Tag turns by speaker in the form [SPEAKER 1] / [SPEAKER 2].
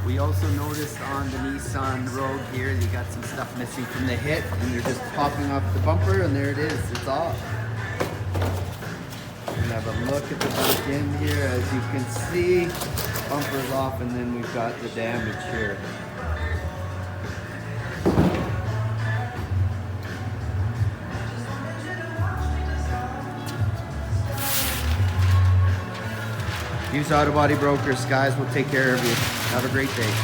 [SPEAKER 1] We also noticed on the Nissan Rogue here, they got some stuff missing from the hit, and they're just popping off the bumper, and there it is, it's off. And have a look at the back end here. As you can see, bumper's off, and then we've got the damage here. Hughes Auto Body Brokers, guys, will take care of you. Have a great day.